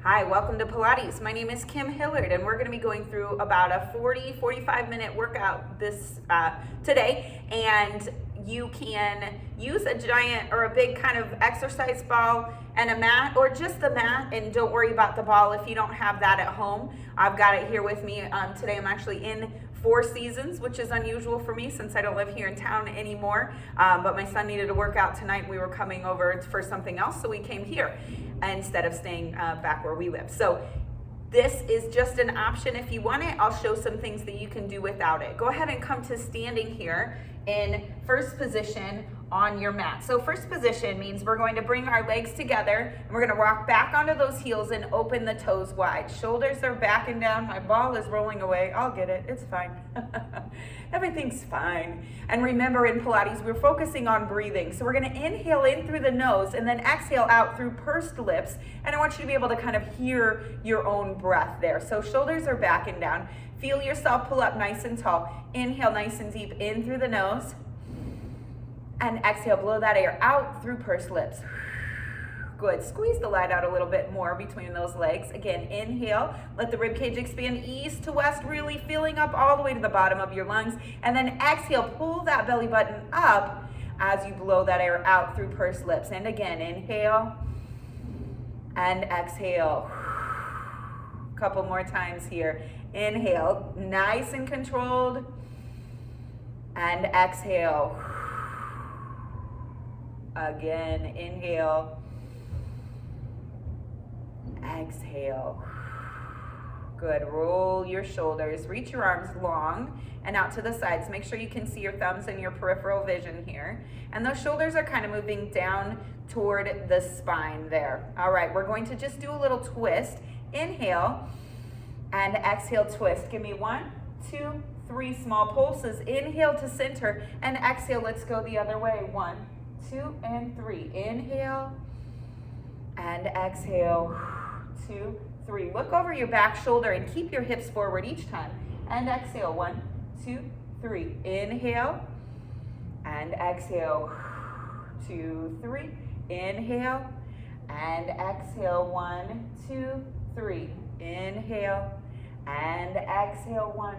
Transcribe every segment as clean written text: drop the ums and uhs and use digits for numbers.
Hi, welcome to Pilates. My name is Kim Hillard, and we're going to be going through about a 45 minute workout today. And you can use a giant or a big kind of exercise ball and a mat, or just the mat, and don't worry about the ball if you don't have that at home. I've got it here with me. Today I'm actually in Four Seasons, which is unusual for me since I don't live here in town anymore. But my son needed to work out tonight. We were coming over for something else, so we came here instead of staying back where we live. So this is just an option if you want it. I'll show some things that you can do without it. Go ahead and come to standing here in first position on your mat. So first position means we're going to bring our legs together and we're going to rock back onto those heels and open the toes wide. Shoulders are backing down. My ball is rolling away. I'll get it. It's fine. Everything's fine. And remember, in Pilates, we're focusing on breathing. So we're going to inhale in through the nose and then exhale out through pursed lips. And I want you to be able to kind of hear your own breath there. So shoulders are backing down. Feel yourself pull up nice and tall. Inhale nice and deep in through the nose. And exhale, blow that air out through pursed lips. Good. Squeeze the light out a little bit more between those legs. Again, inhale, let the rib cage expand east to west, really filling up all the way to the bottom of your lungs. And then exhale, pull that belly button up as you blow that air out through pursed lips. And again, inhale and exhale. Couple more times here. Inhale, nice and controlled. And exhale. Again, inhale, exhale. Good. Roll your shoulders, reach your arms long and out to the sides. Make sure you can see your thumbs and your peripheral vision here. And those shoulders are kind of moving down toward the spine there. All right, we're going to just do a little twist. Inhale and exhale, twist. Give me 1, 2, 3 small pulses. Inhale to center and exhale. Let's go the other way. 1, 2, and 3. Inhale and exhale. 2, 3. Look over your back shoulder and keep your hips forward each time. And exhale. 1, 2, 3. Inhale and exhale. 2, 3. Inhale and exhale. 1, 2, 3. Inhale and exhale. 1,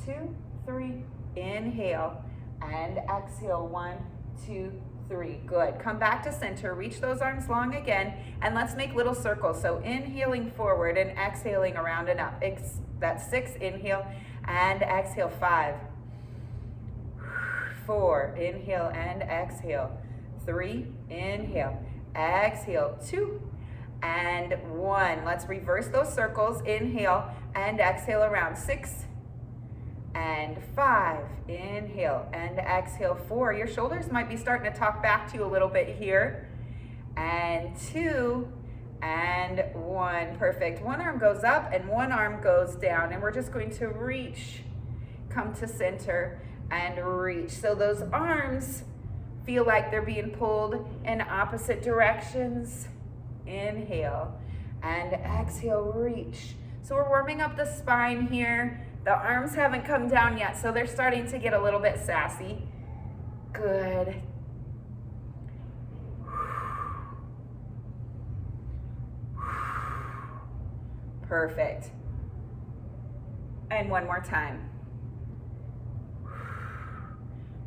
2, 3. Inhale and exhale. 1, 2, 3. Good. Come back to center. Reach those arms long again. And let's make little circles. So inhaling forward and exhaling around and up. That's 6. Inhale and exhale. 5. 4. Inhale and exhale. 3. Inhale. Exhale. 2. And 1. Let's reverse those circles. Inhale and exhale around. 6. And 5, inhale and exhale. 4, your shoulders might be starting to talk back to you a little bit here. And 2, and 1, perfect. One arm goes up and one arm goes down, and we're just going to reach, come to center and reach. So those arms feel like they're being pulled in opposite directions. Inhale and exhale, reach. So we're warming up the spine here. The arms haven't come down yet, so they're starting to get a little bit sassy. Good. Perfect. And one more time.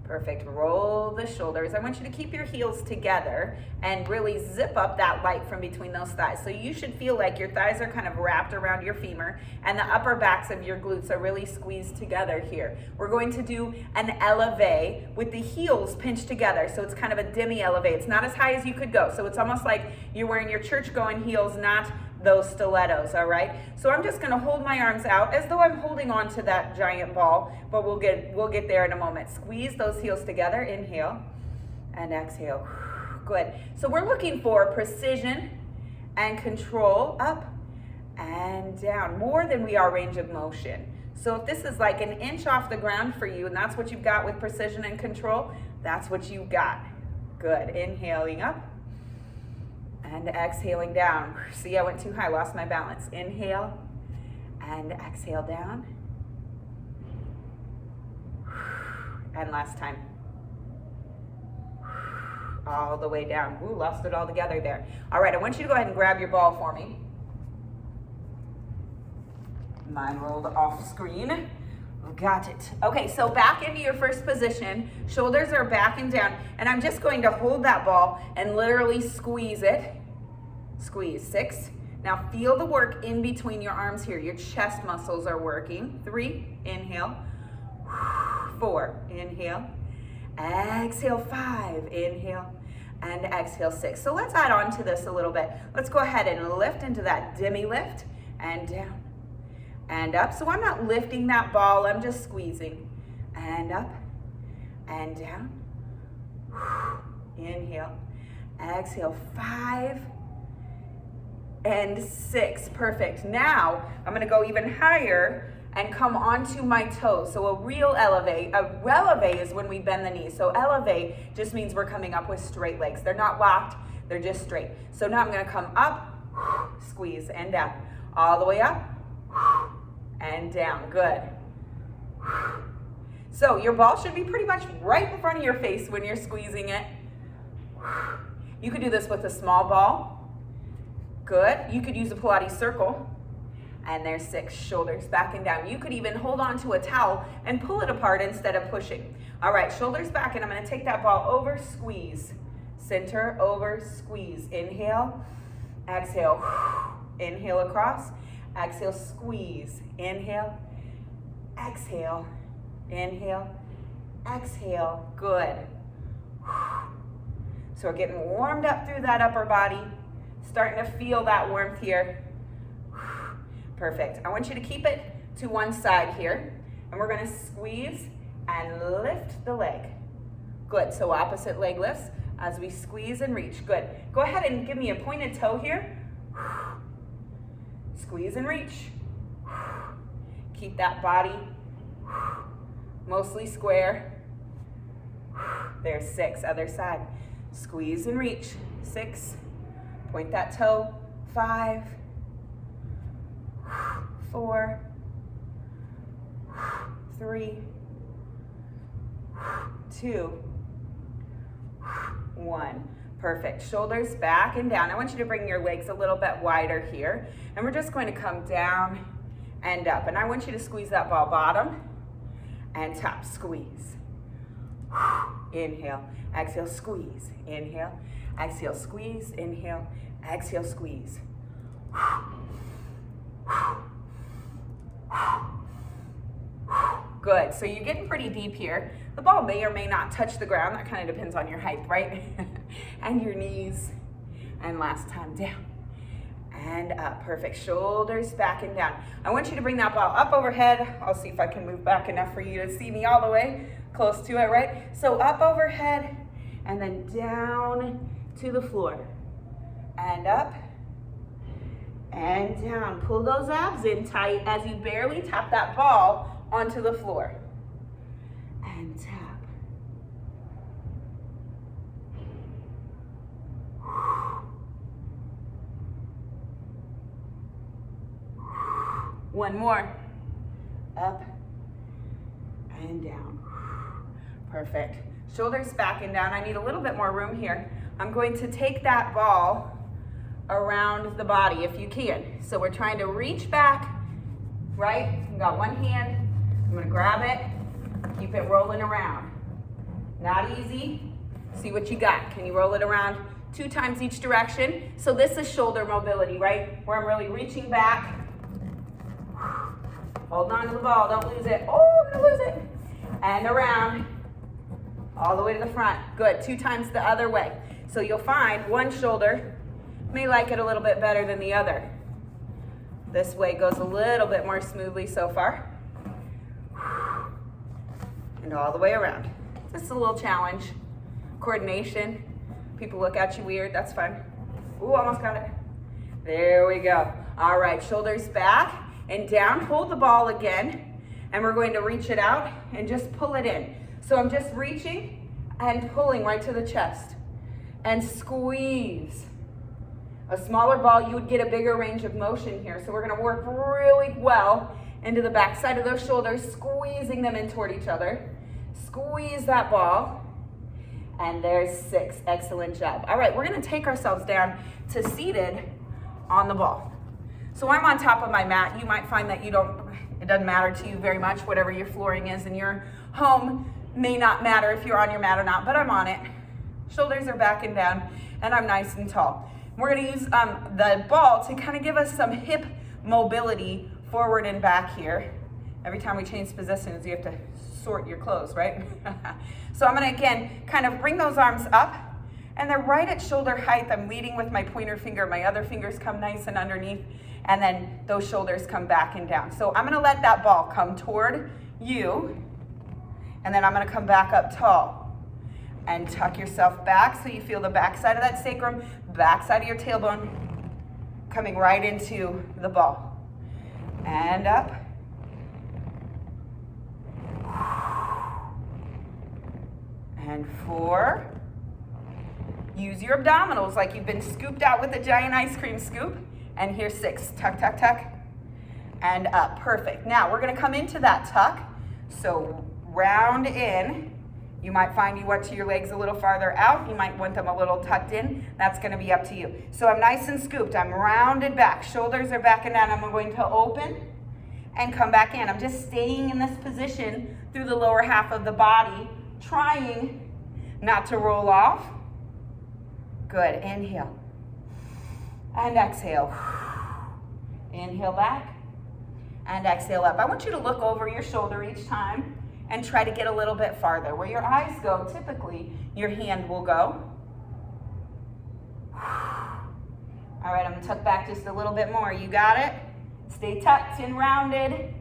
Perfect. Roll the shoulders. I want you to keep your heels together and really zip up that light from between those thighs. So you should feel like your thighs are kind of wrapped around your femur and the upper backs of your glutes are really squeezed together here. We're going to do an elevate with the heels pinched together. So it's kind of a demi elevate. It's not as high as you could go. So it's almost like you're wearing your church going heels, not those stilettos, all right? So I'm just gonna hold my arms out as though I'm holding on to that giant ball, but we'll get there in a moment. Squeeze those heels together, inhale and exhale. Good. So we're looking for precision and control, up and down, more than we are range of motion. So if this is like an inch off the ground for you and that's what you've got with precision and control, that's what you got. Good. Inhaling up and exhaling down. See, I went too high, lost my balance. Inhale and exhale down. And last time. all the way down. Ooh, lost it all together there. All right, I want you to go ahead and grab your ball for me. Mine rolled off screen. Got it. Okay, so back into your first position. Shoulders are back and down. And I'm just going to hold that ball and literally squeeze it. Squeeze. 6. Now feel the work in between your arms here. Your chest muscles are working. 3. Inhale. 4. Inhale. Exhale. 5. Inhale. And exhale. 6. So let's add on to this a little bit. Let's go ahead and lift into that demi lift and down. And up. So I'm not lifting that ball, I'm just squeezing. And up and down. Inhale. Exhale. 5 and 6. Perfect. Now I'm going to go even higher and come onto my toes. So a real elevate. A releve is when we bend the knees. So elevate just means we're coming up with straight legs. They're not locked, they're just straight. So now I'm going to come up, squeeze, and down. All the way up and down. Good. So your ball should be pretty much right in front of your face when you're squeezing it. You could do this with a small ball. Good. You could use a Pilates circle. And there's 6. Shoulders back and down. You could even hold on to a towel and pull it apart instead of pushing. All right, shoulders back, and I'm going to take that ball over, squeeze. Center, over, squeeze. Inhale, exhale. Inhale across. Exhale, squeeze. Inhale, exhale. Inhale, exhale. Good. So we're getting warmed up through that upper body. Starting to feel that warmth here. Perfect. I want you to keep it to one side here. And we're going to squeeze and lift the leg. Good. So opposite leg lifts as we squeeze and reach. Good. Go ahead and give me a pointed toe here. Squeeze and reach. Keep that body mostly square. There's 6. Other side. Squeeze and reach. 6. Point that toe. 5. 4. 3. 2. 1. Perfect. Shoulders back and down. I want you to bring your legs a little bit wider here. And we're just going to come down and up. And I want you to squeeze that ball bottom and top. Squeeze. Inhale. Exhale. Squeeze. Inhale. Exhale. Squeeze. Inhale. Exhale. Squeeze. Good. So you're getting pretty deep here. The ball may or may not touch the ground. That kind of depends on your height, right? And your knees. And last time down and up. Perfect. Shoulders back and down. I want you to bring that ball up overhead. I'll see if I can move back enough for you to see me all the way close to it, right? So up overhead and then down to the floor. And up and down. Pull those abs in tight as you barely tap that ball onto the floor. And tap. One more. Up and down. Perfect. Shoulders back and down. I need a little bit more room here. I'm going to take that ball around the body if you can. So we're trying to reach back, right? You've got one hand. I'm going to grab it. Keep it rolling around. Not easy. See what you got. Can you roll it around 2 times each direction? So this is shoulder mobility, right? Where I'm really reaching back. Hold on to the ball. Don't lose it. Oh, I'm going to lose it. And around. All the way to the front. Good. 2 times the other way. So you'll find one shoulder may like it a little bit better than the other. This way goes a little bit more smoothly so far. And all the way around. Just a little challenge. Coordination. People look at you weird. That's fine. Ooh, almost got it. There we go. All right, shoulders back and down. Hold the ball again. And we're going to reach it out and just pull it in. So I'm just reaching and pulling right to the chest. And squeeze. A smaller ball, you would get a bigger range of motion here. So we're going to work really well into the back side of those shoulders, squeezing them in toward each other. Squeeze that ball. And there's 6. Excellent job. All right, we're going to take ourselves down to seated on the ball. So I'm on top of my mat. You might find that it doesn't matter to you very much, whatever your flooring is in your home may not matter if you're on your mat or not, but I'm on it. Shoulders are back and down, and I'm nice and tall. We're gonna use the ball to kind of give us some hip mobility forward and back here. Every time we change positions, you have to sort your clothes, right? So I'm gonna, again, kind of bring those arms up, and they're right at shoulder height. I'm leading with my pointer finger. My other fingers come nice and underneath, and then those shoulders come back and down. So I'm gonna let that ball come toward you, and then I'm gonna come back up tall and tuck yourself back so you feel the back side of that sacrum, back side of your tailbone coming right into the ball. And up. And 4. Use your abdominals like you've been scooped out with a giant ice cream scoop. And here's 6. Tuck, tuck, tuck. And up. Perfect. Now we're going to come into that tuck. So round in. You might find you want your legs a little farther out. You might want them a little tucked in. That's going to be up to you. So I'm nice and scooped. I'm rounded back. Shoulders are back and down. I'm going to open and come back in. I'm just staying in this position through the lower half of the body, trying not to roll off. Good. Inhale. And exhale. Inhale back. And exhale up. I want you to look over your shoulder each time and try to get a little bit farther. Where your eyes go, typically, your hand will go. All right, I'm gonna tuck back just a little bit more. You got it? Stay tucked and rounded.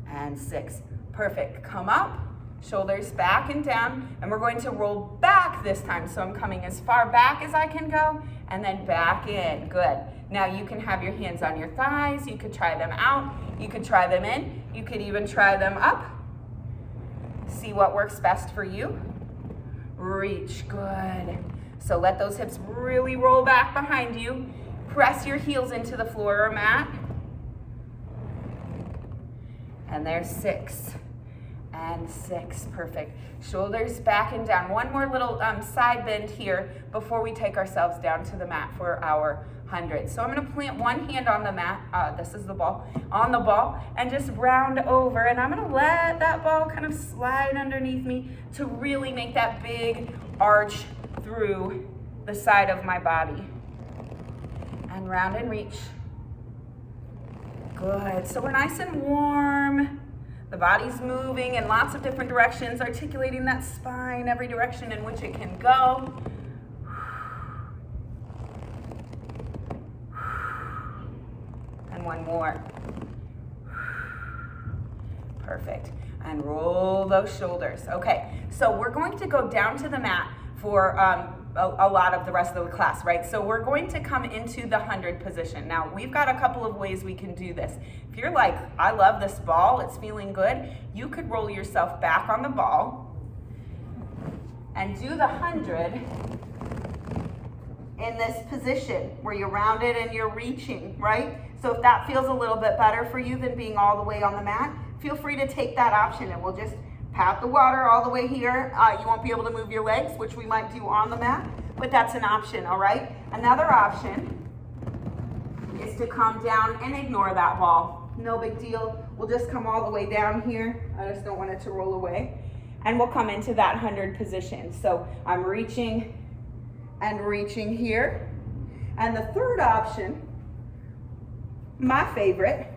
And 6. Perfect. Come up, shoulders back and down, and we're going to roll back this time. So I'm coming as far back as I can go, and then back in. Good. Now you can have your hands on your thighs. You could try them out. You could try them in. You could even try them up. See what works best for you. Reach. Good. So let those hips really roll back behind you. Press your heels into the floor or mat. And there's 6. And 6. Perfect. Shoulders back and down. One more little side bend here before we take ourselves down to the mat for our 100. So I'm going to plant one hand on the mat. This is the ball. On the ball. And just round over. And I'm going to let that ball kind of slide underneath me to really make that big arch through the side of my body. And round and reach. Good. So we're nice and warm. The body's moving in lots of different directions, articulating that spine every direction in which it can go. And one more. Perfect. And roll those shoulders. Okay, so we're going to go down to the mat for a lot of the rest of the class, right? So we're going to come into the 100 position. Now, we've got a couple of ways we can do this. If you're like, I love this ball, it's feeling good, you could roll yourself back on the ball and do the 100 in this position where you're rounded and you're reaching, right? So if that feels a little bit better for you than being all the way on the mat, feel free to take that option, and we'll just pat the water all the way here. You won't be able to move your legs, which we might do on the mat, but that's an option, all right? Another option is to come down and ignore that ball. No big deal. We'll just come all the way down here. I just don't want it to roll away. And we'll come into that 100 position. So I'm reaching and reaching here. And the third option, my favorite,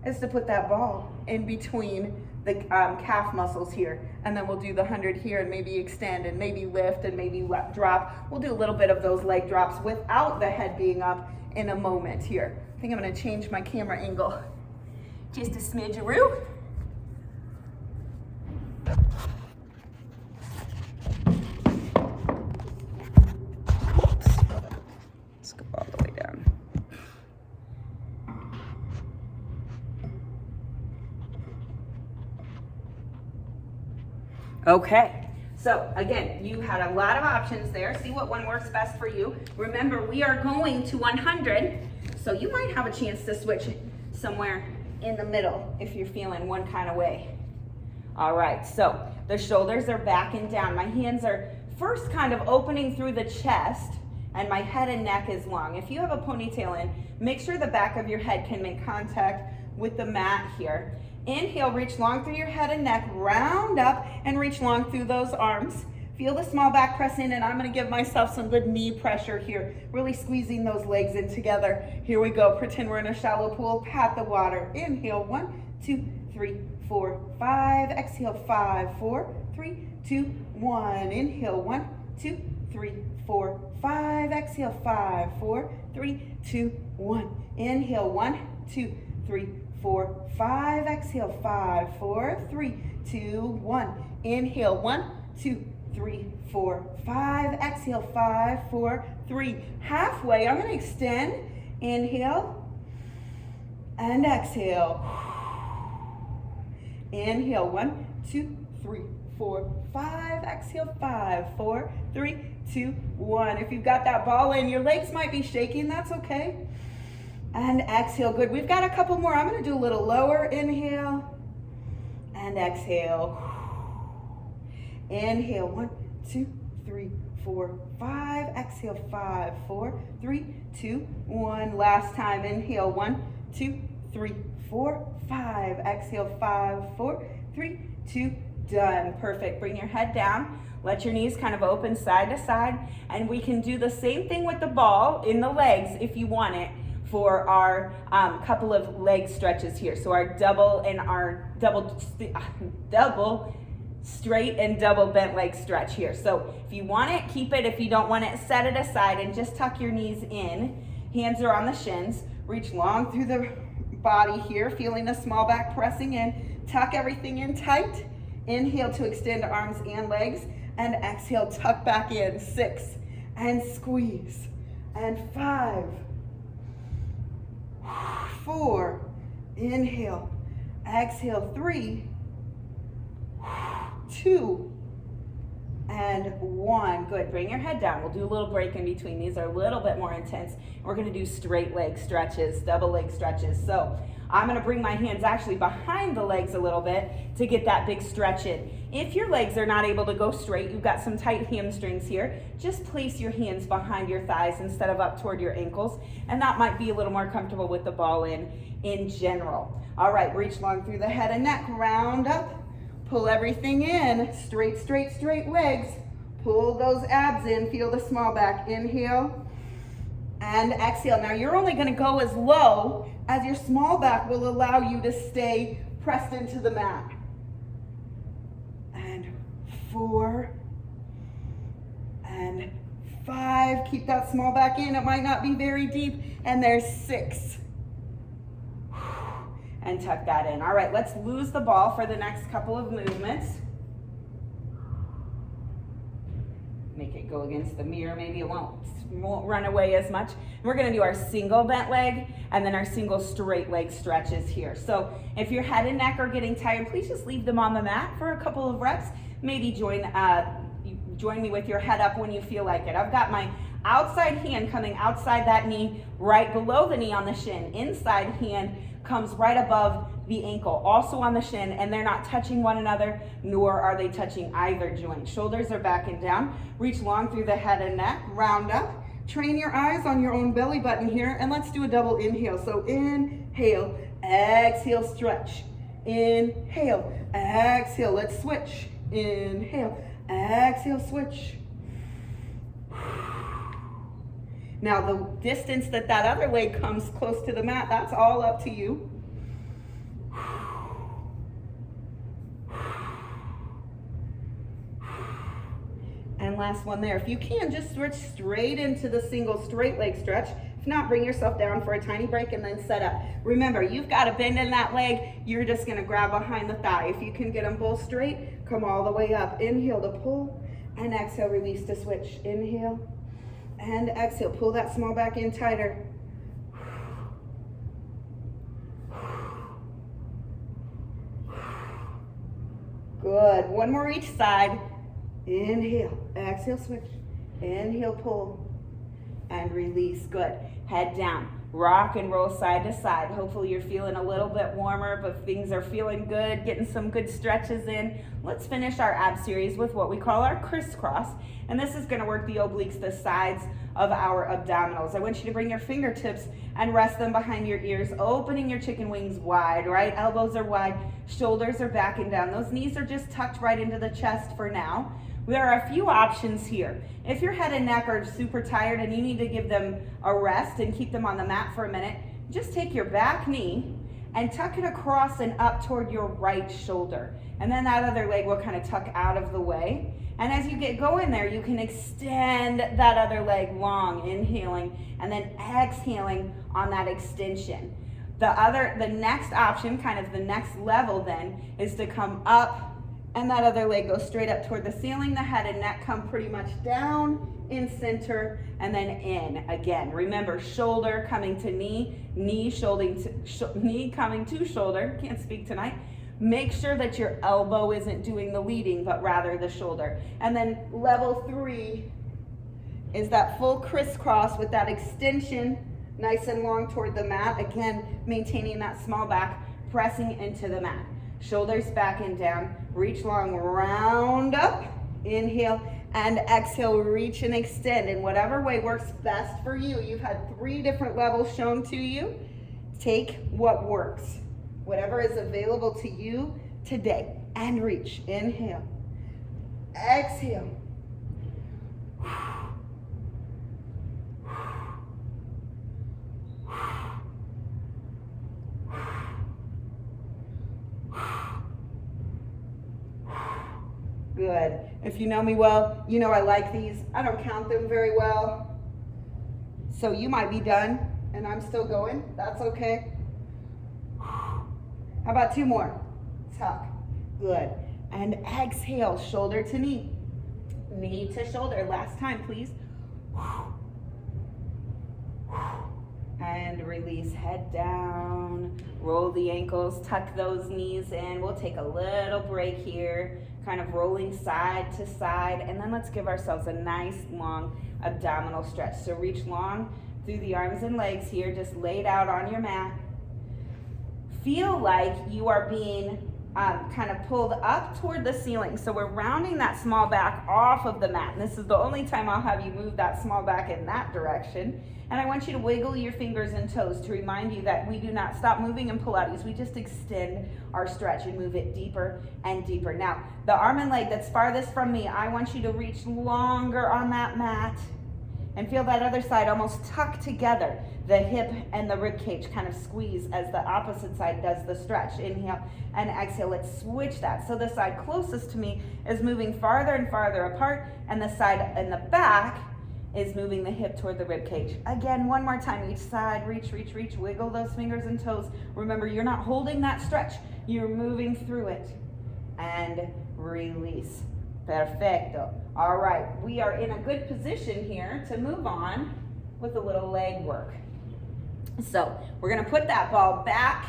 is to put that ball in between the calf muscles here, and then we'll do the 100 here and maybe extend and maybe lift and maybe drop. We'll do a little bit of those leg drops without the head being up in a moment here. I think I'm going to change my camera angle just a smidgeroo. Let's go all the way down. Okay, so again, you had a lot of options there. See what one works best for you. Remember, we are going to 100, so you might have a chance to switch somewhere in the middle if you're feeling one kind of way. All right, so the shoulders are back and down. My hands are first kind of opening through the chest, and my head and neck is long. If you have a ponytail in, make sure the back of your head can make contact with the mat here. Inhale, reach long through your head and neck, round up and reach long through those arms. Feel the small back press in, and I'm gonna give myself some good knee pressure here, really squeezing those legs in together. Here we go, pretend we're in a shallow pool, pat the water. Inhale, 1, 2, 3, 4, 5. Exhale, 5, 4, 3, 2, 1. Inhale, 1, 2, 3, 4, 5. Exhale, 5, 4, 3, 2, 1. Inhale, 1, 2, 3, 4, 5. Exhale, 5, 4, 3, 2, 1. Inhale, 1, 2, 3, 4, 5. Exhale, 5, 4, 3. Halfway, I'm going to extend. Inhale and exhale. Inhale, 1, 2, 3, 4, 5. Exhale, 5, 4, 3, 2, 1. If you've got that ball in, your legs might be shaking. That's okay. And exhale. Good. We've got a couple more. I'm going to do a little lower. Inhale and exhale. Inhale, 1, 2, 3, 4, 5. Exhale, 5, 4, 3, 2, 1. Last time. Inhale, 1, 2, 3, 4, 5. Exhale, 5, 4, 3, 2. Done. Perfect. Bring your head down. Let your knees kind of open side to side. And we can do the same thing with the ball in the legs if you want it for our couple of leg stretches here. So our double and our double straight and double bent leg stretch here. So if you want it, keep it. If you don't want it, set it aside and just tuck your knees in. Hands are on the shins. Reach long through the body here, feeling the small back pressing in. Tuck everything in tight. Inhale to extend arms and legs, and exhale, tuck back in. 6, and squeeze. And 5, 4, inhale. Exhale, 3, 2, and 1. Good. Bring your head down. We'll do a little break in between. These are a little bit more intense. We're going to do straight leg stretches, double leg stretches. So I'm going to bring my hands actually behind the legs a little bit to get that big stretch in. If your legs are not able to go straight, you've got some tight hamstrings here, just place your hands behind your thighs instead of up toward your ankles, and that might be a little more comfortable with the ball in general. All right, reach long through the head and neck, round up. Pull everything in, straight, straight, straight legs. Pull those abs in, feel the small back. Inhale and exhale. Now you're only gonna go as low as your small back will allow you to stay pressed into the mat. And 4, and 5. Keep that small back in, it might not be very deep. And there's 6. And tuck that in. All right, let's lose the ball for the next couple of movements. Make it go against the mirror. Maybe it won't run away as much. We're gonna do our single bent leg and then our single straight leg stretches here. So if your head and neck are getting tired, please just leave them on the mat for a couple of reps. Maybe join me with your head up when you feel like it. I've got my outside hand coming outside that knee, right below the knee on the shin. Inside hand comes right above the ankle, also on the shin, and they're not touching one another, nor are they touching either joint. Shoulders are back and down. Reach long through the head and neck, round up. Train your eyes on your own belly button here, and let's do a double inhale. So inhale, exhale, stretch. Inhale, exhale, let's switch. Inhale, exhale, switch. Now the distance that other leg comes close to the mat, that's all up to you. And last one there. If you can, just switch straight into the single straight leg stretch. If not, bring yourself down for a tiny break and then set up. Remember, you've got to bend in that leg. You're just going to grab behind the thigh. If you can get them both straight, come all the way up. Inhale to pull, and exhale, release to switch. Inhale and exhale. Pull that small back in tighter. Good. One more each side. Inhale, exhale, switch. Inhale, pull, and release. Good. Head down. Rock and roll side to side. Hopefully you're feeling a little bit warmer, but things are feeling good, getting some good stretches in. Let's finish our ab series with what we call our crisscross. And this is going to work the obliques, the sides of our abdominals. I want you to bring your fingertips and rest them behind your ears, opening your chicken wings wide, right? Elbows are wide, shoulders are back and down. Those knees are just tucked right into the chest for now. There are a few options here. If your head and neck are super tired and you need to give them a rest and keep them on the mat for a minute, just take your back knee and tuck it across and up toward your right shoulder. And then that other leg will kind of tuck out of the way. And as you get going there, you can extend that other leg long, inhaling, and then exhaling on that extension. The next option, kind of the next level then, is to come up and that other leg goes straight up toward the ceiling. The head and neck come pretty much down in center and then in again. Remember, shoulder coming to knee, knee coming to shoulder. Can't speak tonight. Make sure that your elbow isn't doing the leading, but rather the shoulder. And then level 3 is that full crisscross with that extension nice and long toward the mat. Again, maintaining that small back, pressing into the mat. Shoulders back and down, reach long, round up, inhale, and exhale, reach and extend in whatever way works best for you. You've had 3 different levels shown to you. Take what works, whatever is available to you today, and reach. Inhale, exhale. Good. If you know me well, you know I like these. I don't count them very well. So you might be done and I'm still going. That's okay. How about 2 more? Tuck. Good. And exhale, shoulder to knee. Knee to shoulder. Last time, please. And release, head down. Roll the ankles, tuck those knees in. We'll take a little break here, kind of rolling side to side, and then let's give ourselves a nice long abdominal stretch. So reach long through the arms and legs here, just laid out on your mat. Feel like you are being kind of pulled up toward the ceiling. So we're rounding that small back off of the mat. And this is the only time I'll have you move that small back in that direction. And I want you to wiggle your fingers and toes to remind you that we do not stop moving in Pilates. We just extend our stretch and move it deeper and deeper. Now, the arm and leg that's farthest from me, I want you to reach longer on that mat and feel that other side almost tuck together. The hip and the rib cage kind of squeeze as the opposite side does the stretch. Inhale and exhale. Let's switch that. So the side closest to me is moving farther and farther apart, and the side in the back is moving the hip toward the rib cage. Again, one more time, each side, reach, reach, reach, wiggle those fingers and toes. Remember, you're not holding that stretch, you're moving through it. And release. Perfecto. All right, we are in a good position here to move on with a little leg work. So we're gonna put that ball back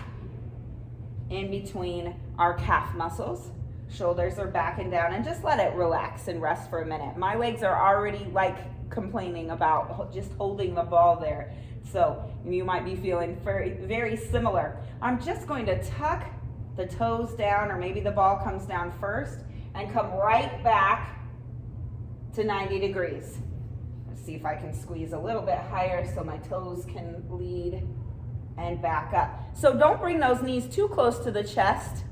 in between our calf muscles. Shoulders are back and down, and just let it relax and rest for a minute. My legs are already like complaining about just holding the ball there. So you might be feeling very, very similar. I'm just going to tuck the toes down, or maybe the ball comes down first, and come right back to 90 degrees. Let's see if I can squeeze a little bit higher so my toes can lead, and back up. So don't bring those knees too close to the chest.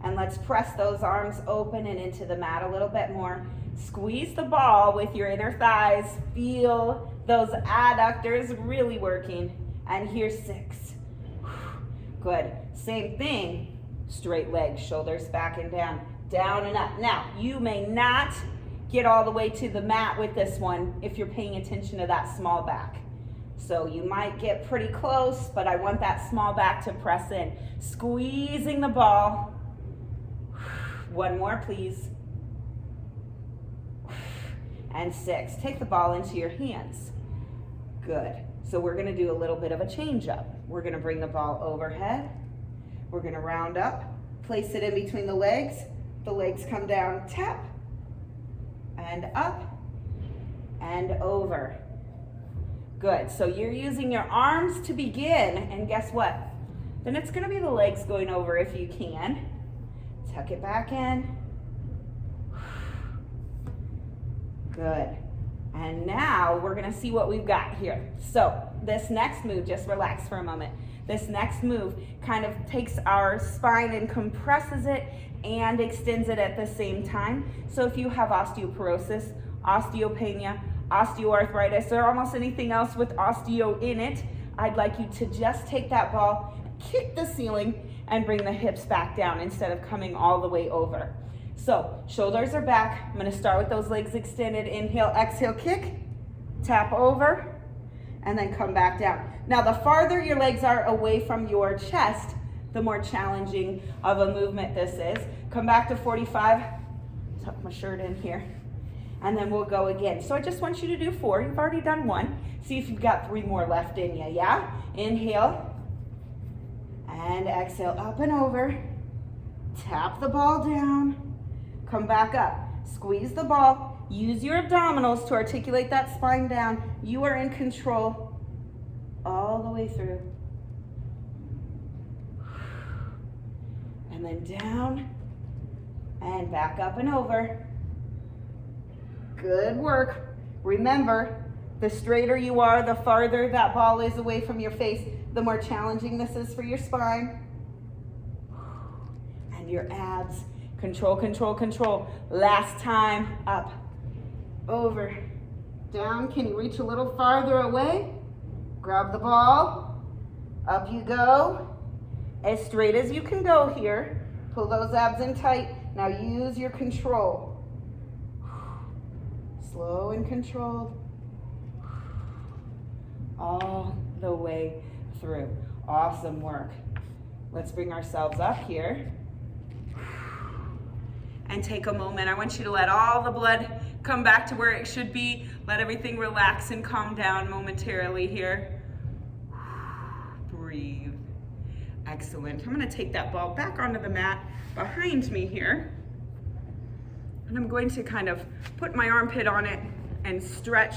And let's press those arms open and into the mat a little bit more. Squeeze the ball with your inner thighs. Feel those adductors really working. And here's 6. Good. Same thing. Straight legs, shoulders back and down, down and up. Now, you may not get all the way to the mat with this one if you're paying attention to that small back. So you might get pretty close, but I want that small back to press in. Squeezing the ball. One more, please. And 6. Take the ball into your hands. Good. So we're going to do a little bit of a change up. We're going to bring the ball overhead. We're going to round up, place it in between the legs. The legs come down, tap, and up, and over. Good, so you're using your arms to begin, and guess what? Then it's gonna be the legs going over if you can. Tuck it back in. Good. And now we're gonna see what we've got here. So this next move, just relax for a moment. This next move kind of takes our spine and compresses it and extends it at the same time. So if you have osteoporosis, osteopenia, osteoarthritis, or almost anything else with osteo in it, I'd like you to just take that ball, kick the ceiling, and bring the hips back down instead of coming all the way over. So shoulders are back. I'm gonna start with those legs extended. Inhale, exhale, kick, tap over, and then come back down. Now the farther your legs are away from your chest, the more challenging of a movement this is. Come back to 45, tuck my shirt in here, and then we'll go again. So I just want you to do 4, you've already done 1. See if you've got 3 more left in you, yeah? Inhale, and exhale, up and over. Tap the ball down, come back up. Squeeze the ball, use your abdominals to articulate that spine down. You are in control all the way through. And then down, and back up and over. Good work. Remember, the straighter you are, the farther that ball is away from your face, the more challenging this is for your spine and your abs. Control, control, control. Last time, up, over, down. Can you reach a little farther away? Grab the ball, up you go. As straight as you can go here. Pull those abs in tight. Now use your control. Slow and controlled. All the way through. Awesome work. Let's bring ourselves up here. And take a moment. I want you to let all the blood come back to where it should be. Let everything relax and calm down momentarily here. Breathe. Excellent. I'm going to take that ball back onto the mat behind me here. And I'm going to kind of put my armpit on it and stretch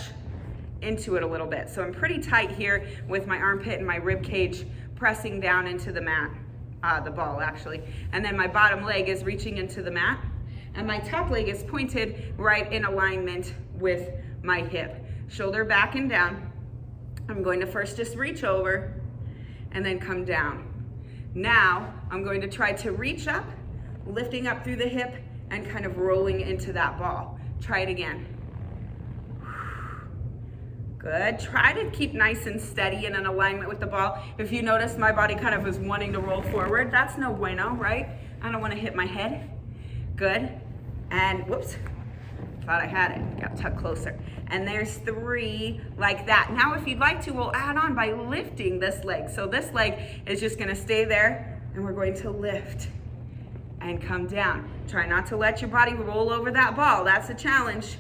into it a little bit. So I'm pretty tight here with my armpit and my rib cage pressing down into the mat, the ball actually. And then my bottom leg is reaching into the mat. And my top leg is pointed right in alignment with my hip. Shoulder back and down. I'm going to first just reach over and then come down. Now, I'm going to try to reach up, lifting up through the hip and kind of rolling into that ball. Try it again. Good. Try to keep nice and steady and in alignment with the ball. If you notice my body kind of is wanting to roll forward, that's no bueno, right? I don't want to hit my head. Good. And whoops, thought I had it, got tucked closer. And there's 3 like that. Now if you'd like to, we'll add on by lifting this leg. So this leg is just gonna stay there and we're going to lift and come down. Try not to let your body roll over that ball. That's a challenge.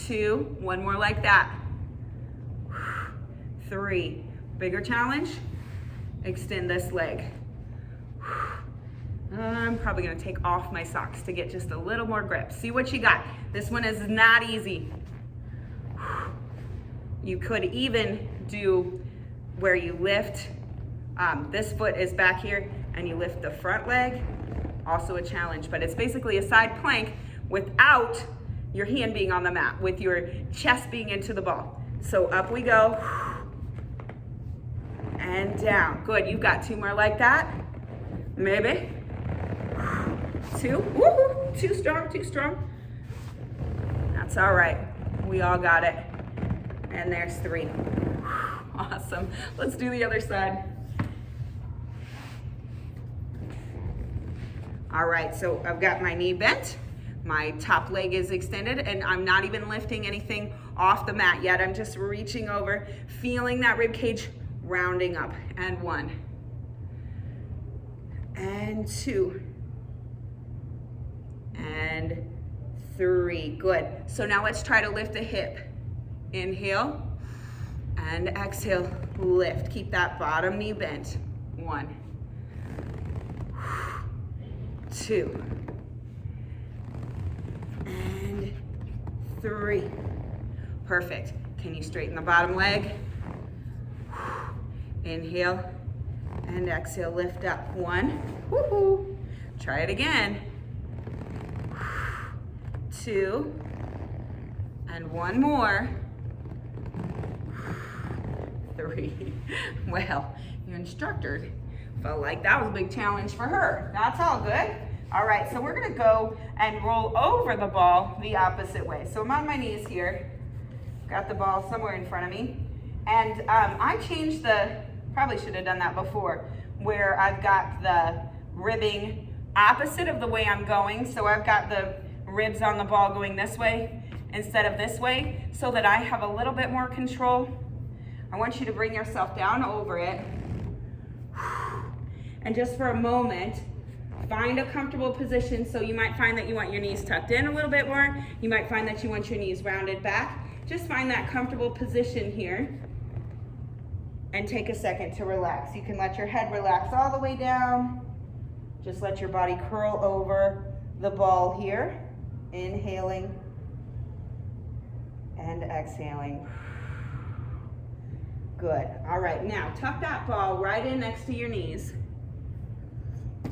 2, 1 more like that. 3, bigger challenge. Extend this leg. I'm probably gonna take off my socks to get just a little more grip. See what you got. This one is not easy. You could even do where you lift, this foot is back here and you lift the front leg, also a challenge, but it's basically a side plank without your hand being on the mat, with your chest being into the ball. So up we go, and down. Good, you've got 2 more like that, maybe. 2, woohoo, too strong, too strong. That's all right, we all got it. And there's 3. Awesome, let's do the other side. All right, so I've got my knee bent, my top leg is extended, and I'm not even lifting anything off the mat yet. I'm just reaching over, feeling that rib cage rounding up. And 1, and 2, and 3. Good. So now let's try to lift the hip. Inhale and exhale, lift. Keep that bottom knee bent. 1, 2, and 3. Perfect. Can you straighten the bottom leg? Inhale and exhale, lift up. 1. Woohoo. Try it again. 2. And 1 more. 3. Well, your instructor felt like that was a big challenge for her. That's all good. All right, so we're gonna go and roll over the ball the opposite way. So I'm on my knees here. Got the ball somewhere in front of me. And I changed probably should have done that before, where I've got the ribbing opposite of the way I'm going. So I've got the ribs on the ball going this way instead of this way, so that I have a little bit more control. I want you to bring yourself down over it. And just for a moment, find a comfortable position. So you might find that you want your knees tucked in a little bit more. You might find that you want your knees rounded back. Just find that comfortable position here and take a second to relax. You can let your head relax all the way down. Just let your body curl over the ball here. Inhaling and exhaling. Good. All right, now tuck that ball right in next to your knees.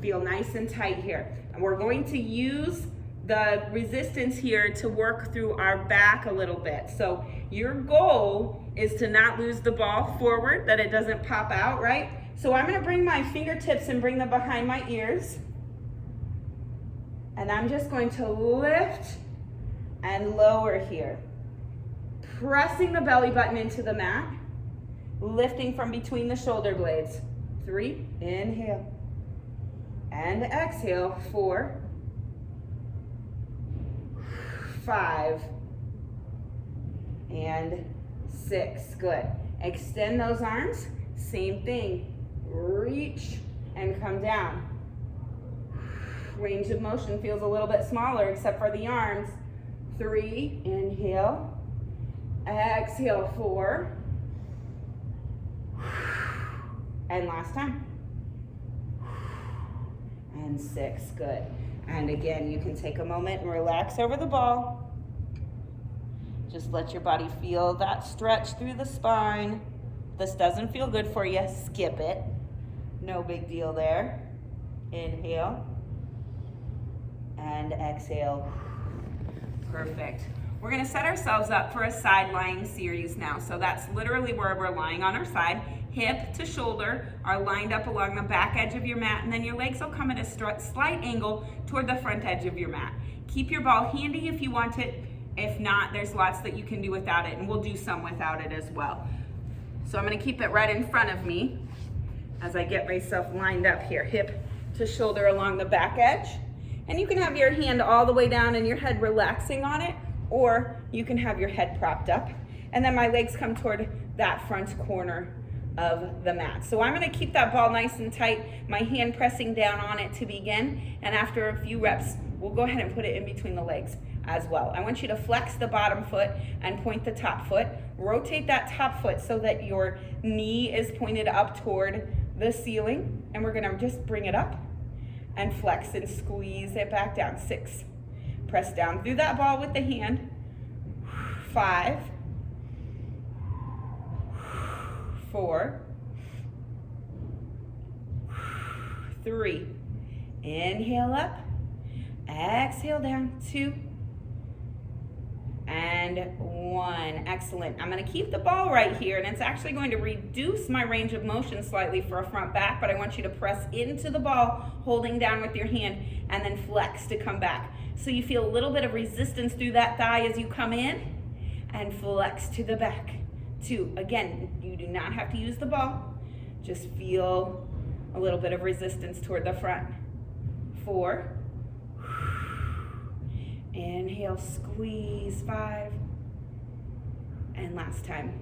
Feel nice and tight here. And we're going to use the resistance here to work through our back a little bit. So your goal is to not lose the ball forward, that it doesn't pop out, right? So I'm gonna bring my fingertips and bring them behind my ears. And I'm just going to lift and lower here. Pressing the belly button into the mat. Lifting from between the shoulder blades. 3, inhale. And exhale, 4, 5, and 6. Good. Extend those arms. Same thing. Reach and come down. Range of motion feels a little bit smaller except for the arms. 3, inhale. Exhale, 4. And last time. And 6, good. And again, you can take a moment and relax over the ball. Just let your body feel that stretch through the spine. If this doesn't feel good for you, skip it. No big deal there. Inhale. And exhale. Perfect. We're gonna set ourselves up for a side lying series now. So that's literally where we're lying on our side. Hip to shoulder are lined up along the back edge of your mat, and then your legs will come at a slight angle toward the front edge of your mat. Keep your ball handy if you want it. If not, there's lots that you can do without it, and we'll do some without it as well. So I'm gonna keep it right in front of me as I get myself lined up here. Hip to shoulder along the back edge. And you can have your hand all the way down and your head relaxing on it, or you can have your head propped up. And then my legs come toward that front corner of the mat. So I'm gonna keep that ball nice and tight, my hand pressing down on it to begin, and after a few reps, we'll go ahead and put it in between the legs as well. I want you to flex the bottom foot and point the top foot. Rotate that top foot so that your knee is pointed up toward the ceiling, and we're gonna just bring it up and flex and squeeze it back down. 6. Press down through that ball with the hand. 5, 4, 3. Inhale up, exhale down. 2, and 1. Excellent. I'm going to keep the ball right here, and it's actually going to reduce my range of motion slightly for a front back, but I want you to press into the ball, holding down with your hand, and then flex to come back. So you feel a little bit of resistance through that thigh as you come in, and flex to the back. 2. Again, you do not have to use the ball. Just feel a little bit of resistance toward the front. 4. Inhale, squeeze. 5. And last time.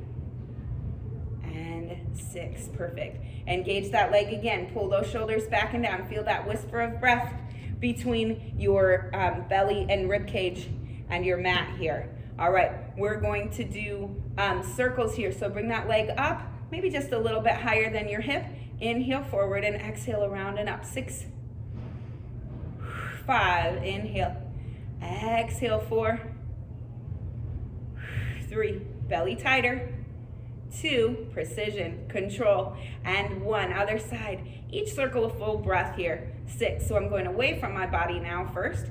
And 6. Perfect. Engage that leg again. Pull those shoulders back and down. Feel that whisper of breath between your belly and rib cage and your mat here. All right, we're going to do circles here. So bring that leg up, maybe just a little bit higher than your hip. Inhale forward and exhale around and up. 6, 5, inhale. Exhale, 4, 3, belly tighter. 2, precision, control, and 1, other side. Each circle a full breath here. 6, so I'm going away from my body now first.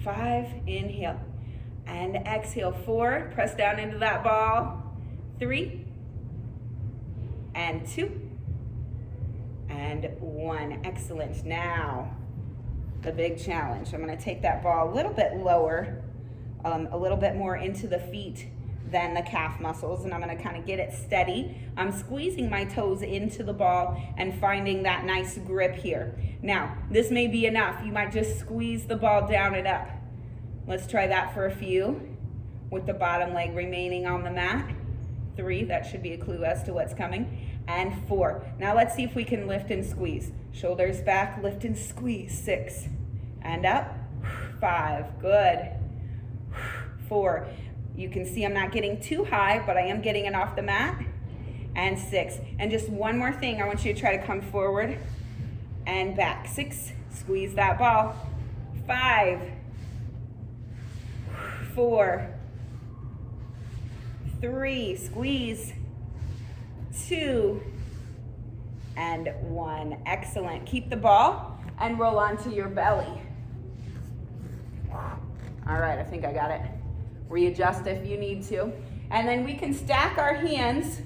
5, inhale, and exhale. 4, press down into that ball. 3, and 2, and 1. Excellent. Now, the big challenge. I'm going to take that ball a little bit lower, a little bit more into the feet than the calf muscles, and I'm going to kind of get it steady. I'm squeezing my toes into the ball and finding that nice grip here. Now, this may be enough. You might just squeeze the ball down and up. Let's try that for a few with the bottom leg remaining on the mat. 3, that should be a clue as to what's coming. And 4. Now let's see if we can lift and squeeze. Shoulders back, lift and squeeze. 6, and up. 5, good. 4, you can see I'm not getting too high, but I am getting it off the mat. And 6, and just one more thing, I want you to try to come forward and back. 6, squeeze that ball. 5, 4, 3, squeeze. 2, and 1. Excellent. Keep the ball and roll onto your belly. All right, I think I got it. Readjust if you need to. And then we can stack our hands,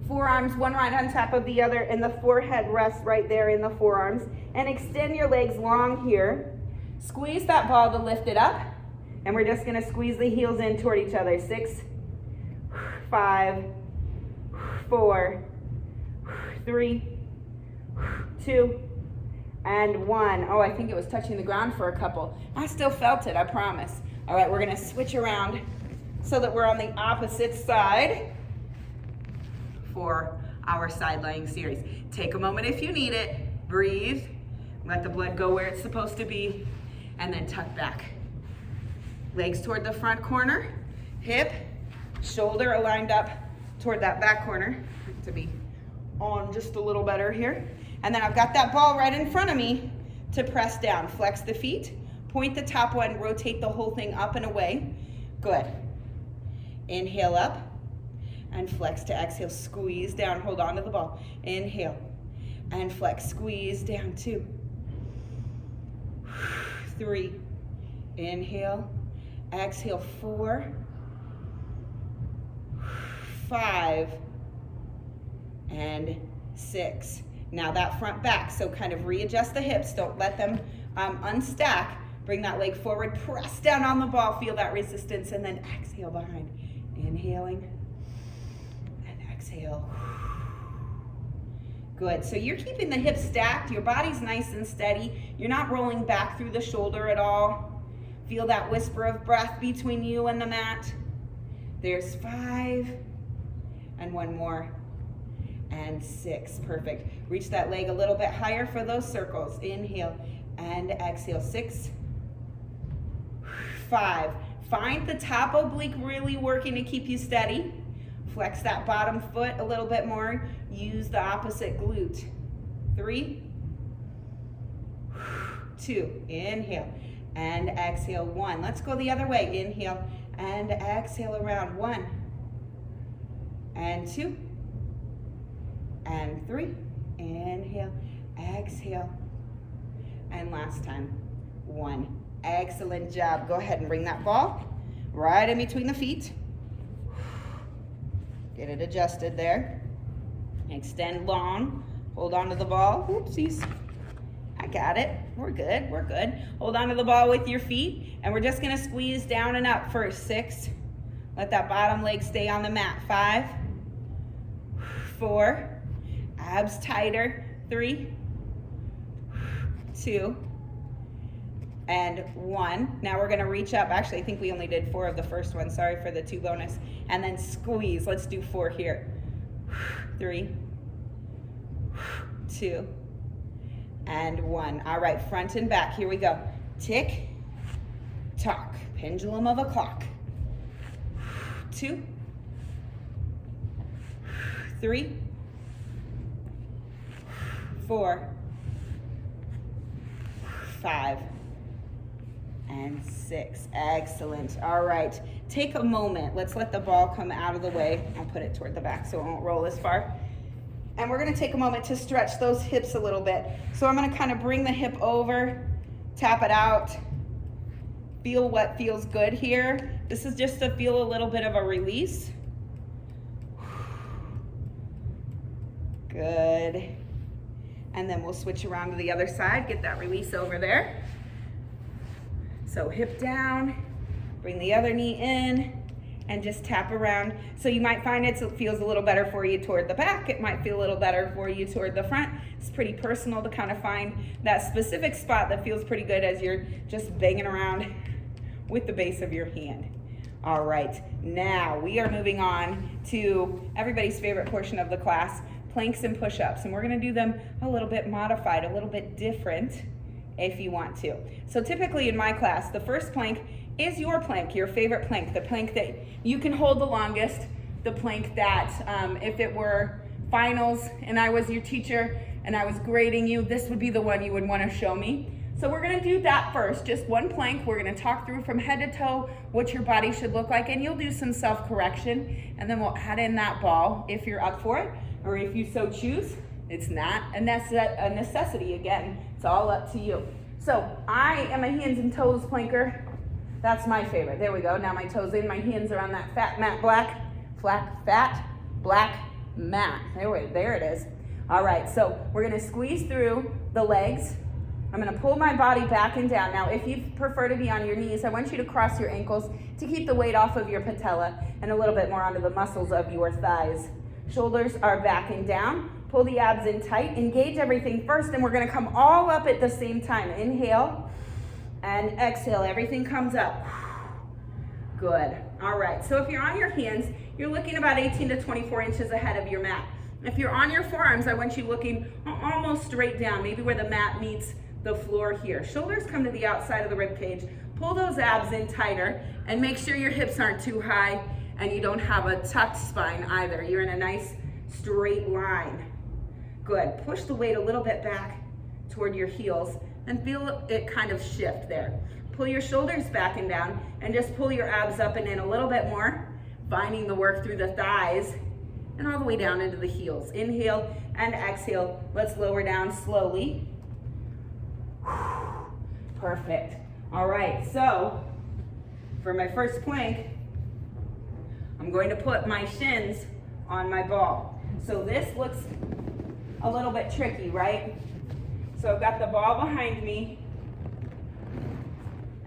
forearms one right on top of the other, and the forehead rests right there in the forearms. And extend your legs long here. Squeeze that ball to lift it up. And we're just going to squeeze the heels in toward each other. 6, 5, 4, 3, 2, and 1. Oh, I think it was touching the ground for a couple. I still felt it, I promise. All right, we're going to switch around so that we're on the opposite side for our side lying series. Take a moment if you need it. Breathe. Let the blood go where it's supposed to be, and then tuck back. Legs toward the front corner, hip, shoulder aligned up toward that back corner to be on just a little better here. And then I've got that ball right in front of me to press down. Flex the feet, point the top one, rotate the whole thing up and away. Good. Inhale up and flex to exhale. Squeeze down, hold on to the ball. Inhale and flex, squeeze down. 2, 3, inhale, exhale. 4, 5, and 6. Now that front back, so kind of readjust the hips, don't let them unstack. Bring that leg forward, press down on the ball, feel that resistance, and then exhale behind. Inhaling and exhale. Good, so you're keeping the hips stacked, your body's nice and steady, you're not rolling back through the shoulder at all. Feel that whisper of breath between you and the mat. There's 5, and 1 more, and 6, perfect. Reach that leg a little bit higher for those circles. Inhale and exhale. 6, 5. Find the top oblique really working to keep you steady. Flex that bottom foot a little bit more. Use the opposite glute. 3, 2, inhale and exhale. 1. Let's go the other way. Inhale and exhale around. 1, and 2, and 3. Inhale, exhale, and last time. 1. Excellent job. Go ahead and bring that ball right in between the feet. Get it adjusted there. Extend long. Hold on to the ball. Oopsies. I got it. We're good. We're good. Hold on to the ball with your feet, and we're just going to squeeze down and up first. 6. Let that bottom leg stay on the mat. 5, 4. Abs tighter. 3, 2, and 1. Now we're going to reach up. Actually, I think we only did 4 of the first one. Sorry for the 2 bonus. And then squeeze. Let's do 4 here. 3, 2, and 1. All right, front and back. Here we go. Tick, tock. Pendulum of a clock. 2, 3, 4, 5, and 6. Excellent. All right, take a moment. Let's let the ball come out of the way. I'll put it toward the back so it won't roll as far. And we're gonna take a moment to stretch those hips a little bit. So I'm gonna kind of bring the hip over, tap it out, feel what feels good here. This is just to feel a little bit of a release. Good. And then we'll switch around to the other side, get that release over there. So hip down, bring the other knee in, and just tap around. So you might find it feels a little better for you toward the back. It might feel a little better for you toward the front. It's pretty personal to kind of find that specific spot that feels pretty good as you're just banging around with the base of your hand. All right, now we are moving on to everybody's favorite portion of the class, planks and push-ups. And we're gonna do them a little bit modified, a little bit different if you want to. So typically in my class, the first plank is your plank, your favorite plank, the plank that you can hold the longest, the plank that if it were finals and I was your teacher and I was grading you, this would be the one you would want to show me. So we're gonna do that first, just one plank. We're gonna talk through from head to toe what your body should look like, and you'll do some self-correction, and then we'll add in that ball if you're up for it, or if you so choose. It's not a necessity, again, it's all up to you. So I am a hands and toes planker. That's my favorite. There we go. Now my toes in, my hands are on that fat black mat. There it is. All right, so we're gonna squeeze through the legs. I'm gonna pull my body back and down. Now, if you prefer to be on your knees, I want you to cross your ankles to keep the weight off of your patella and a little bit more onto the muscles of your thighs. Shoulders are back and down. Pull the abs in tight. Engage everything first, and we're gonna come all up at the same time. Inhale and exhale. Everything comes up. Good. All right, so if you're on your hands, you're looking about 18 to 24 inches ahead of your mat. If you're on your forearms, I want you looking almost straight down, maybe where the mat meets the floor here. Shoulders come to the outside of the rib cage. Pull those abs in tighter and make sure your hips aren't too high and you don't have a tucked spine either. You're in a nice straight line. Good. Push the weight a little bit back toward your heels and feel it kind of shift there. Pull your shoulders back and down and just pull your abs up and in a little bit more, finding the work through the thighs and all the way down into the heels. Inhale and exhale. Let's lower down slowly. Perfect. All right, so for my first plank, I'm going to put my shins on my ball. So this looks a little bit tricky, right? So I've got the ball behind me,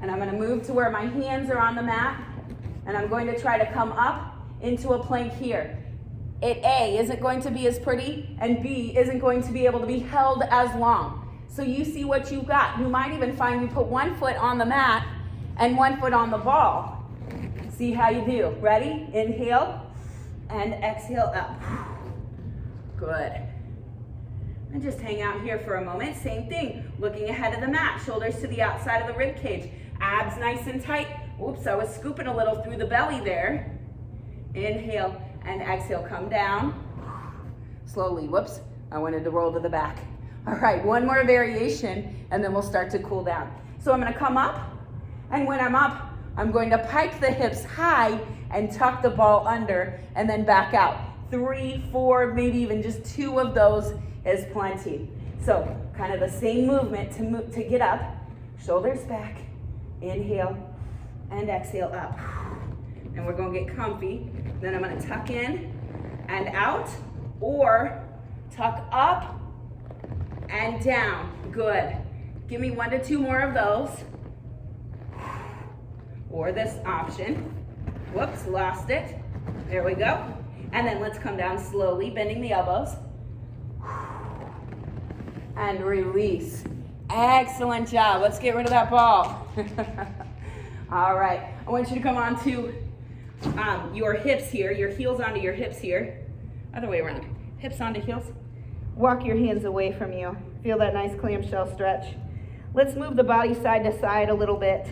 and I'm gonna move to where my hands are on the mat, and I'm going to try to come up into a plank here. A isn't going to be as pretty, and B isn't going to be able to be held as long. So you see what you've got. You might even find you put one foot on the mat and one foot on the ball. See how you do. Ready? Inhale and exhale up. Good. And just hang out here for a moment. Same thing. Looking ahead of the mat. Shoulders to the outside of the rib cage. Abs nice and tight. Oops, I was scooping a little through the belly there. Inhale and exhale. Come down. Slowly. Whoops. I wanted to roll to the back. All right, one more variation, and then we'll start to cool down. So I'm gonna come up, and when I'm up, I'm going to pike the hips high and tuck the ball under, and then back out. 3, 4, maybe even just 2 of those is plenty. So kind of the same movement to get up, shoulders back, inhale, and exhale up. And we're gonna get comfy. Then I'm gonna tuck in and out, or tuck up and down. Good. Give me 1 to 2 more of those. Or this option. Whoops, lost it. There we go. And then let's come down slowly, bending the elbows. And release. Excellent job. Let's get rid of that ball. All right. I want you to come on to your hips here, your heels onto your hips here. Other way around. Hips onto heels. Walk your hands away from you. Feel that nice clamshell stretch. Let's move the body side to side a little bit.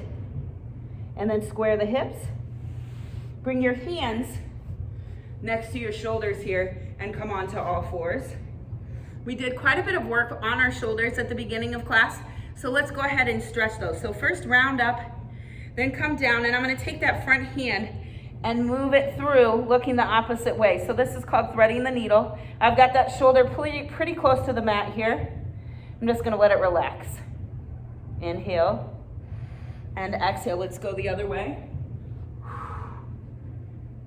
And then square the hips. Bring your hands next to your shoulders here and come onto all fours. We did quite a bit of work on our shoulders at the beginning of class, so let's go ahead and stretch those. So first round up Then come down, and I'm gonna take that front hand and move it through, looking the opposite way. So this is called threading the needle. I've got that shoulder pretty close to the mat here. I'm just gonna let it relax. Inhale and exhale. Let's go the other way.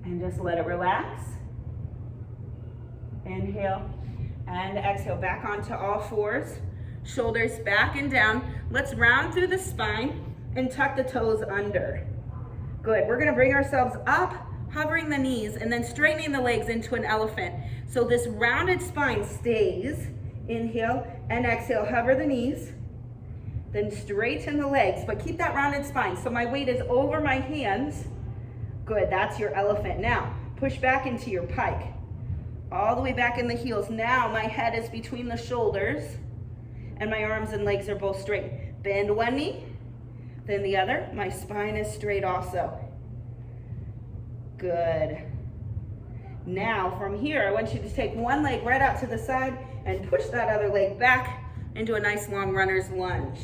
And just let it relax. Inhale and exhale. Back onto all fours. Shoulders back and down. Let's round through the spine and tuck the toes under. Good. We're gonna bring ourselves up, hovering the knees, and then straightening the legs into an elephant. So this rounded spine stays. Inhale and exhale. Hover the knees. Then straighten the legs, but keep that rounded spine. So my weight is over my hands. Good, that's your elephant. Now, push back into your pike. All the way back in the heels. Now my head is between the shoulders and my arms and legs are both straight. Bend one knee, then the other. My spine is straight also. Good. Now from here, I want you to take one leg right out to the side and push that other leg back into a nice long runner's lunge.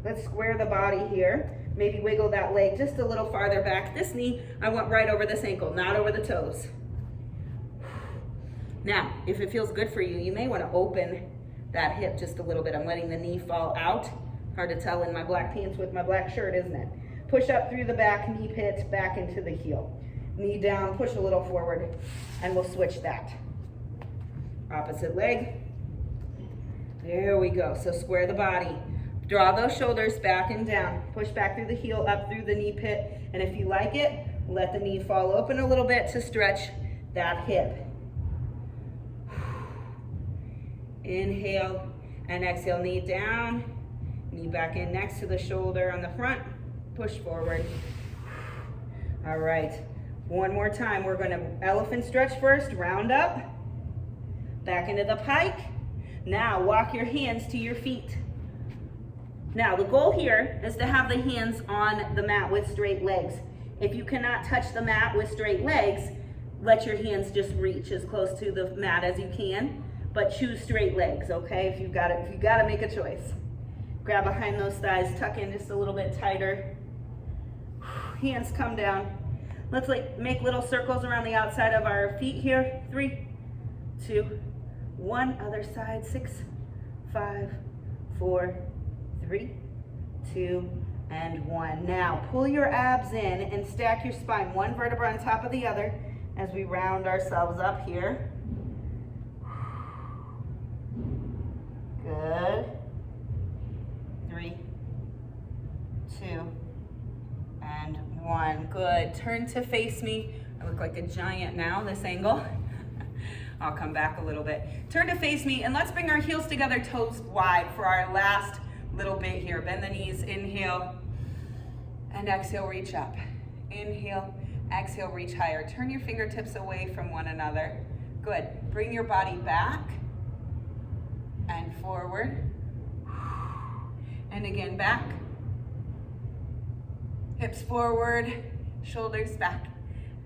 Let's square the body here. Maybe wiggle that leg just a little farther back. This knee, I want right over this ankle, not over the toes. Now, if it feels good for you, you may want to open that hip just a little bit. I'm letting the knee fall out. Hard to tell in my black pants with my black shirt, isn't it? Push up through the back, knee pit, back into the heel. Knee down, push a little forward, and we'll switch that. Opposite leg. There we go. So square the body. Draw those shoulders back and down. Push back through the heel, up through the knee pit. And if you like it, let the knee fall open a little bit to stretch that hip. Inhale and exhale, knee down. Knee back in next to the shoulder on the front. Push forward. All right. One more time. We're going to elephant stretch first. Round up. Back into the pike. Now walk your hands to your feet. Now the goal here is to have the hands on the mat with straight legs. If you cannot touch the mat with straight legs, let your hands just reach as close to the mat as you can, but choose straight legs, okay? If you gotta make a choice. Grab behind those thighs, tuck in just a little bit tighter. Hands come down. Let's make little circles around the outside of our feet here. 3, 2, 1. Other side. 6, 5, 4, 3, 2, and 1. Now pull your abs in and stack your spine, one vertebra on top of the other as we round ourselves up here. Good. 3, 2, and 1. Good. Turn to face me. I look like a giant now, this angle. I'll come back a little bit. Turn to face me, and let's bring our heels together, toes wide for our last little bit here. Bend the knees, inhale, and exhale, reach up. Inhale, exhale, reach higher. Turn your fingertips away from one another. Good. Bring your body back and forward. And again, back. Hips forward, shoulders back,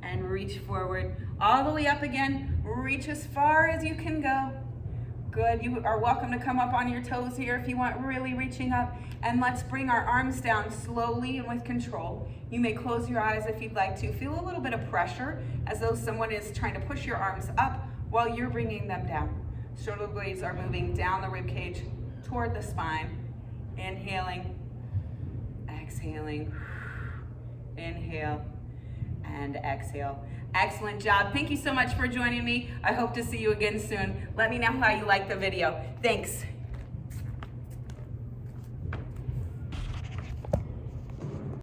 and reach forward. All the way up again. Reach as far as you can go. Good. You are welcome to come up on your toes here if you want, really reaching up. And let's bring our arms down slowly and with control. You may close your eyes if you'd like to. Feel a little bit of pressure as though someone is trying to push your arms up while you're bringing them down. Shoulder blades are moving down the rib cage toward the spine. Inhaling, exhaling, inhale, and exhale. Excellent job. Thank you so much for joining me. I hope to see you again soon. Let me know how you like the video. Thanks.